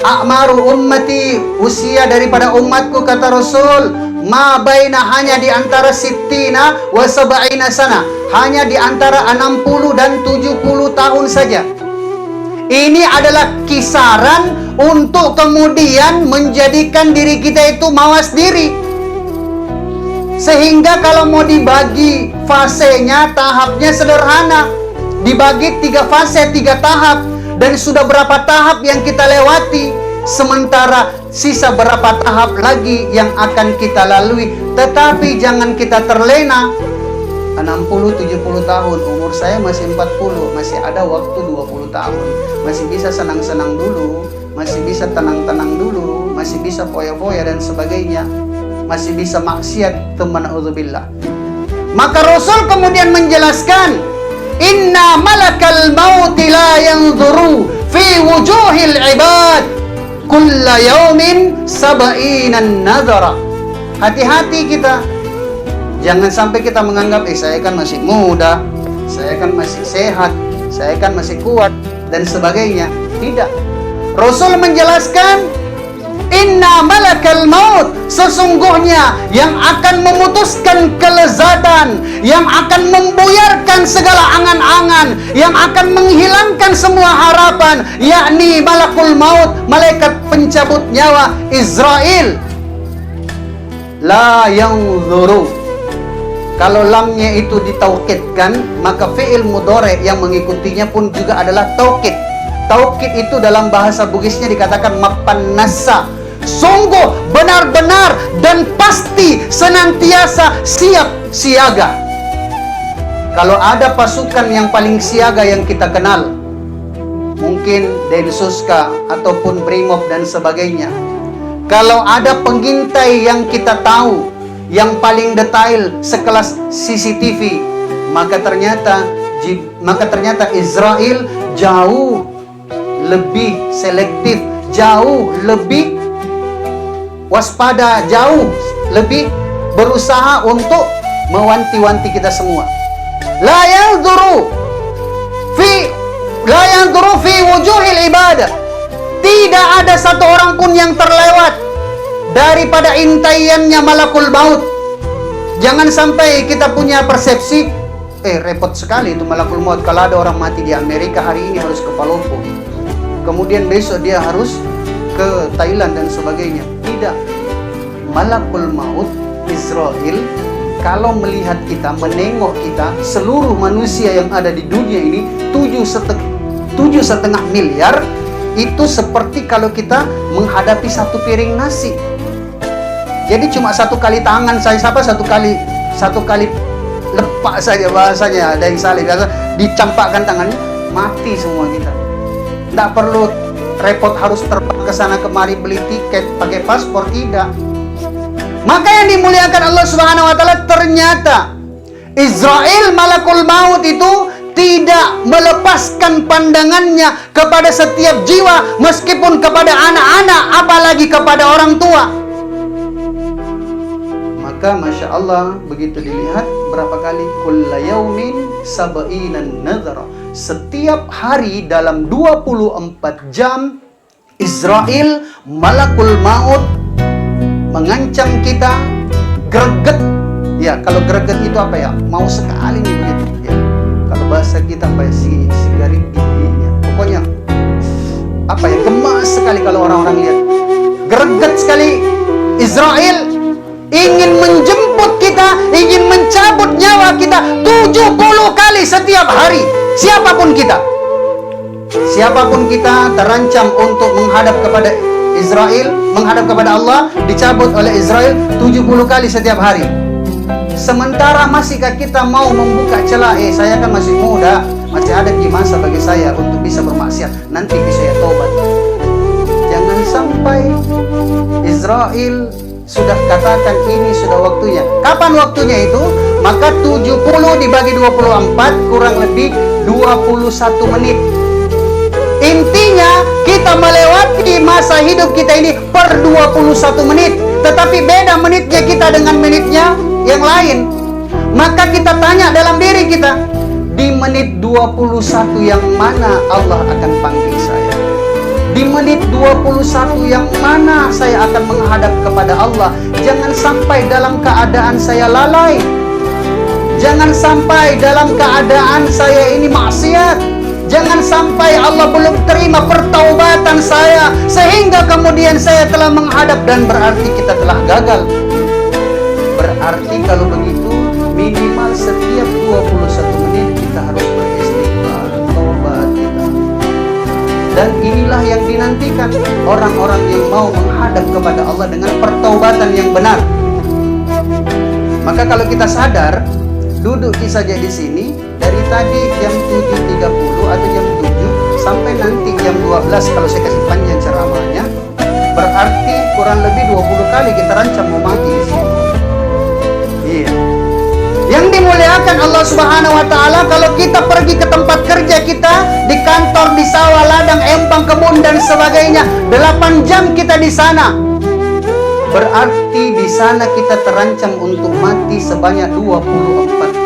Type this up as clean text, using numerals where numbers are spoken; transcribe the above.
A'maru ummati, usia daripada umatku, kata Rasul, ma baina, hanya di antara sittina wa sab'ina sana, hanya di antara 60 dan 70 tahun saja. Ini adalah kisaran untuk kemudian menjadikan diri kita itu mawas diri. Sehingga kalau mau dibagi fasenya, tahapnya sederhana. Dibagi 3 fase, 3 tahap. Dan sudah berapa tahap yang kita lewati. Sementara sisa berapa tahap lagi yang akan kita lalui. Tetapi jangan kita terlena. 60-70 tahun, umur saya masih 40, masih ada waktu 20 tahun. Masih bisa senang-senang dulu, masih bisa tenang-tenang dulu, masih bisa foya-foya dan sebagainya. Masih bisa maksiat, teman auzubillah. Maka Rasul kemudian menjelaskan, inna malakal mauti la yanzuru fi wujuhil ibad kulla yaumin sab'inan nadhara. Hati-hati kita. Jangan sampai kita menganggap, saya kan masih muda, saya kan masih sehat, saya kan masih kuat, dan sebagainya. Tidak. Rasul menjelaskan, inna malakal maut, sesungguhnya yang akan memutuskan kelezatan, yang akan membuyarkan segala angan-angan, yang akan menghilangkan semua harapan, yakni malakul maut, malaikat pencabut nyawa, Israel. La yanzuru. Kalau lamnya itu ditaukidkan, maka fi'il mudhari yang mengikutinya pun juga adalah taukid. Taukid itu dalam bahasa Bugisnya dikatakan mapannasa. Sungguh, benar-benar, dan pasti senantiasa siap siaga. Kalau ada pasukan yang paling siaga yang kita kenal, mungkin Densuska ataupun Brimob dan sebagainya. Kalau ada pengintai yang kita tahu, yang paling detail sekelas CCTV, maka ternyata Israel jauh lebih selektif, jauh lebih waspada, jauh lebih berusaha untuk mewanti-wanti kita semua. La yanzuru fi wujuhil ibadah. Tidak ada satu orang pun yang terlewat daripada intaiannya malakul maut. Jangan sampai kita punya persepsi, repot sekali itu malakul maut. Kalau ada orang mati di Amerika hari ini harus ke Palopo, kemudian besok dia harus ke Thailand dan sebagainya. Tidak. Malakul maut Israel kalau melihat kita, menengok kita, seluruh manusia yang ada di dunia ini 7,5 miliar, itu seperti kalau kita menghadapi 1 piring nasi. Jadi cuma 1 kali tangan saya, satu kali lepak saja bahasanya, ada yang salah biasa, dicampakkan tangannya, mati semua kita. Tidak perlu repot harus terbang ke sana kemari beli tiket, pakai paspor, tidak. Maka yang dimuliakan Allah Subhanahu wa taala, ternyata Israel malakul maut itu tidak melepaskan pandangannya kepada setiap jiwa, meskipun kepada anak-anak, apalagi kepada orang tua. Maka Masya Allah, begitu dilihat berapa kali, kulla yaumin sab'inan nadhara, setiap hari dalam 24 jam Israel malakul maut mengancam kita, greget. Ya, kalau greget itu apa ya? Mau sekali nih begitu ya. Kalau bahasa kita apa ya, si garis giginya. Pokoknya apa ya, gemas sekali kalau orang-orang lihat. Greget sekali. Israel ingin menjemput kita, ingin mencabut nyawa kita 70 kali setiap hari. Siapapun kita terancam untuk menghadap kepada Israel, menghadap kepada Allah, dicabut oleh Israel 70 kali setiap hari. Sementara masihkah kita mau membuka celah, saya kan masih muda, masih ada di masa bagi saya untuk bisa bermaksiat, nanti bisa ya tobat. Jangan sampai Israel sudah katakan ini sudah waktunya. Kapan waktunya itu? Maka 70 dibagi 24 kurang lebih 21 menit. Intinya kita melewati masa hidup kita ini per 21 menit. Tetapi beda menitnya kita dengan menitnya yang lain. Maka kita tanya dalam diri kita, di menit 21 yang mana Allah akan panggil saya? Di menit 21 yang mana saya akan menghadap kepada Allah. Jangan sampai dalam keadaan saya lalai. Jangan sampai dalam keadaan saya ini maksiat. Jangan sampai Allah belum terima pertaubatan saya sehingga kemudian saya telah menghadap dan berarti kita telah gagal. Berarti kalau begitu minimal setiap 21 menit kita harus beristighfar, tobat kita. Dan inilah yang dinantikan orang-orang yang mau menghadap kepada Allah dengan pertaubatan yang benar. Maka kalau kita sadar, duduk saja di sini dari tadi jam 7.30 atau jam 7 sampai nanti jam 12 kalau saya kasih panjang ceramahnya, berarti kurang lebih 20 kali kita rancang mau mati di sini. Iya. Yang dimuliakan Allah Subhanahu wa taala, kalau kita pergi ke tempat kerja kita, di kantor, di sawah, ladang, empang, kebun dan sebagainya, 8 jam kita di sana. Berarti di sana kita terancam untuk mati sebanyak 24